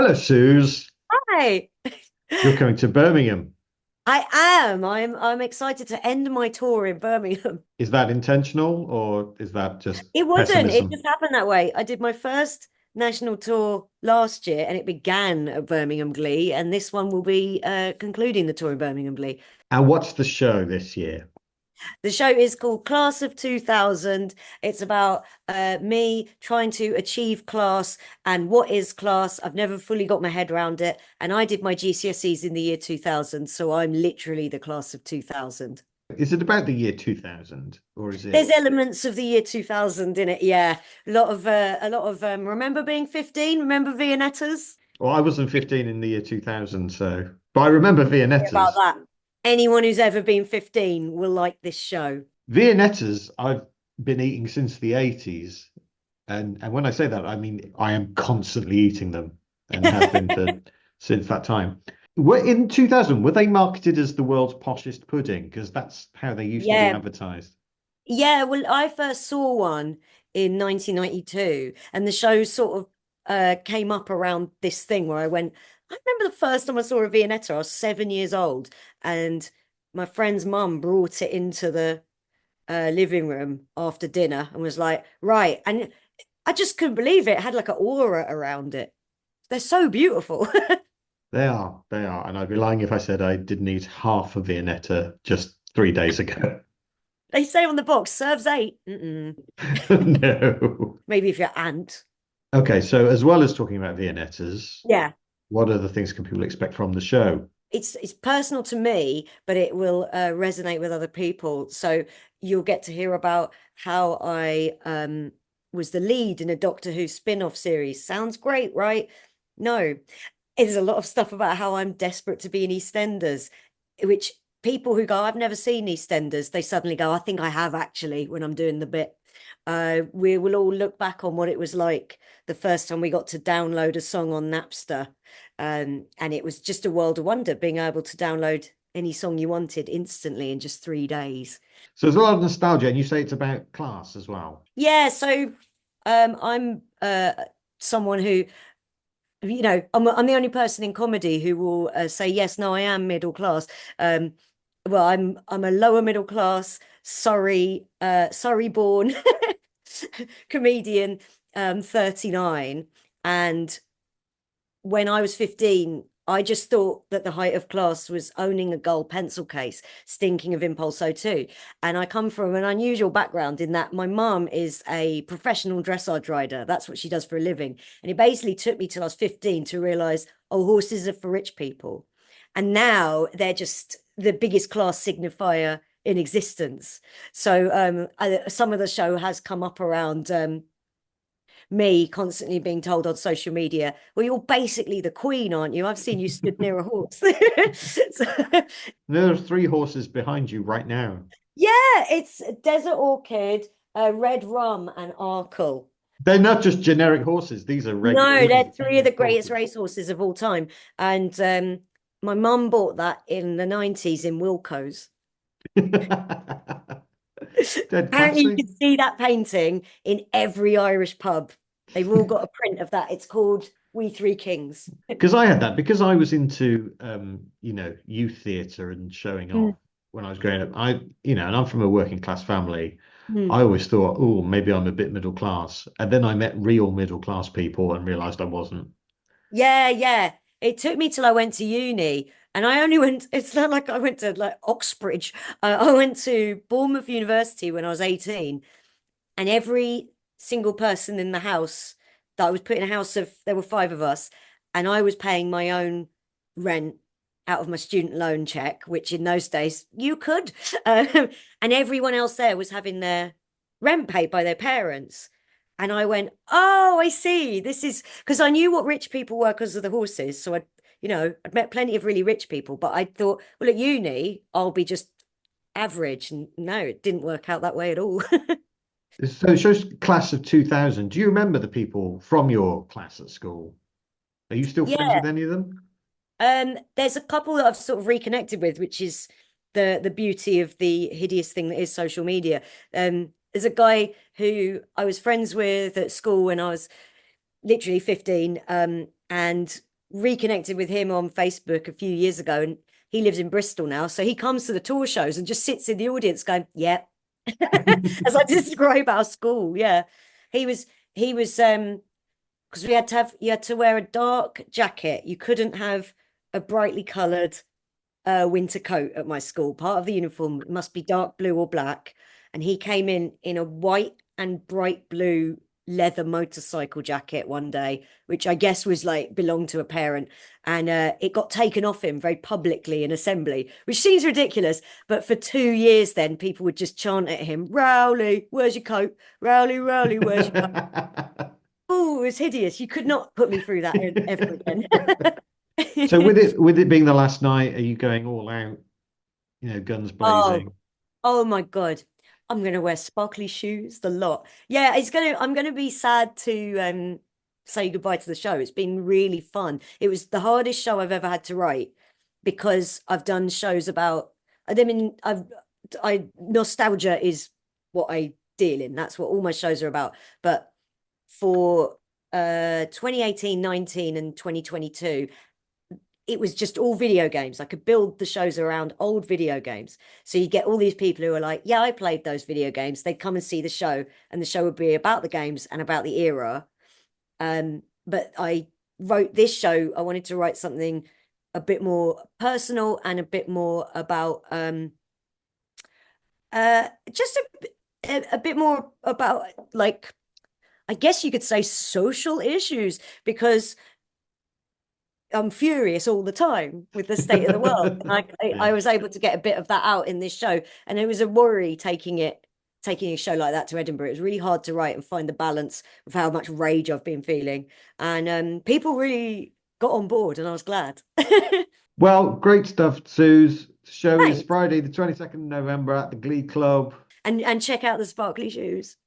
Hello, Suze. Hi. You're coming to Birmingham. I am. I'm excited to end my tour in Birmingham. Is that intentional or is that just It wasn't. It pessimism? just happened that way. I did my first national tour last year and it began at Birmingham Glee, and this one will be concluding the tour in Birmingham Glee. And what's the show this year? The show is called Class of 2000. It's about me trying to achieve class and what is class. I've never fully got my head around it. And I did my GCSEs in the year 2000. So I'm literally the class of 2000. Is it about the year 2000 or is There's it? elements of the year 2000 in it. Yeah. A lot of remember being 15? Remember Viennettas? Well, I wasn't 15 in the year 2000, so. But I remember About Viennettas. that. Anyone who's ever been 15 will like this show. Viennettas, I've been eating since the 80s. And when I say that, I mean I am constantly eating them and have been for since that time. Were in 2000, were they marketed as the world's poshest pudding? Because that's how they used to be Yeah. advertised. Yeah, well, I first saw one in 1992, and the show sort of came up around this thing where I went. I remember the first time I saw a Viennetta, I was 7 years old, and my friend's mum brought it into the living room after dinner and was like, right. And I just couldn't believe it. It had like an aura around it. They're so beautiful. They are. And I'd be lying if I said I didn't eat half a Viennetta just 3 days ago. They say on the box, serves eight. Mm-mm. No. Maybe if you're aunt. Okay, so as well as talking about Viennettas, Yeah. what other things can people expect from the show? It's personal to me, but it will resonate with other people. So you'll get to hear about how I was the lead in a Doctor Who spin-off series. Sounds great, right? No, there's a lot of stuff about how I'm desperate to be in EastEnders, which people who go, I've never seen EastEnders, they suddenly go, I think I have actually when I'm doing the bit. We will all look back on what it was like the first time we got to download a song on Napster. And it was just a world of wonder being able to download any song you wanted instantly in just 3 days. So there's a lot of nostalgia, and you say it's about class as well. Yeah, so I'm someone who, I'm the only person in comedy who will say, yes, no, I am middle class. Um, well, I'm a lower middle class, Surrey born comedian, 39. And when I was 15, I just thought that the height of class was owning a gold pencil case, stinking of Impulse 02. And I come from an unusual background in that my mum is a professional dressage rider. That's what she does for a living. And it basically took me till I was 15 to realize, oh, horses are for rich people. And now they're just the biggest class signifier in existence. So some of the show has come up around me constantly being told on social media, well, you're basically the queen, aren't you? I've seen you stood near a horse. So, There are three horses behind you right now. yeah, it's Desert Orchid, Red Rum, and Arkle. They're not just generic horses. These are No, these they're are three of the greatest horses. racehorses of all time. And my mum bought that in the 90s in Wilko's. Dead Apparently, you classy. can see that painting in every Irish pub. They've all got a print of that. It's called We Three Kings. Because I had that because I was into youth theatre and showing Mm. off when I was growing up. And I'm from a working class family. Mm. I always thought, oh, maybe I'm a bit middle class. And then I met real middle class people and realized I wasn't. Yeah, yeah. It took me till I went to uni, and I only went, it's not like I went to like Oxbridge. I went to Bournemouth University when I was 18, and every single person in the house that I was put in a house of, there were five of us, and I was paying my own rent out of my student loan check, which in those days you could. And everyone else there was having their rent paid by their parents. And I went, oh, I see. This is because I knew what rich people were because of the horses. So I'd met plenty of really rich people, but I thought, well, at uni, I'll be just average. And no, it didn't work out that way at all. So it shows class of 2000. Do you remember the people from your class at school? Are you still friends Yeah. with any of them? There's a couple that I've sort of reconnected with, which is the beauty of the hideous thing that is social media. There's a guy who I was friends with at school when I was literally 15. And reconnected with him on Facebook a few years ago, and he lives in Bristol now. So he comes to the tour shows and just sits in the audience going, "Yep." As I describe our school. Yeah. He was because we had to have you had to wear a dark jacket. You couldn't have a brightly coloured winter coat at my school. Part of the uniform must be dark blue or black. And he came in a white and bright blue leather motorcycle jacket one day, which I guess was like belonged to a parent. And it got taken off him very publicly in assembly, which seems ridiculous. But for 2 years, then people would just chant at him, "Rowley, where's your coat? Rowley, Rowley, where's your coat?" Oh, it was hideous. You could not put me through that ever again. So with it being the last night, are you going all out, guns Oh, blazing? oh my God. I'm gonna wear sparkly shoes, the lot. Yeah, I'm gonna be sad to say goodbye to the show. It's been really fun. It was the hardest show I've ever had to write because I've done shows about I mean I nostalgia is what I deal in. That's what all my shows are about. But for 2018, 19 and 2022, it was just all video games. I could build the shows around old video games. So you get all these people who are like, "Yeah, I played those video games." They'd come and see the show, and the show would be about the games and about the era. But I wrote this show. I wanted to write something a bit more personal and a bit more about just a bit more about, like, I guess you could say, social issues, because I'm furious all the time with the state of the world. And I Yeah. was able to get a bit of that out in this show. And it was a worry taking a show like that to Edinburgh. It was really hard to write and find the balance of how much rage I've been feeling. And people really got on board, and I was glad. Well, great stuff, Suze. The show is Thanks. Friday, the 22nd of November at the Glee Club. And check out the sparkly shoes.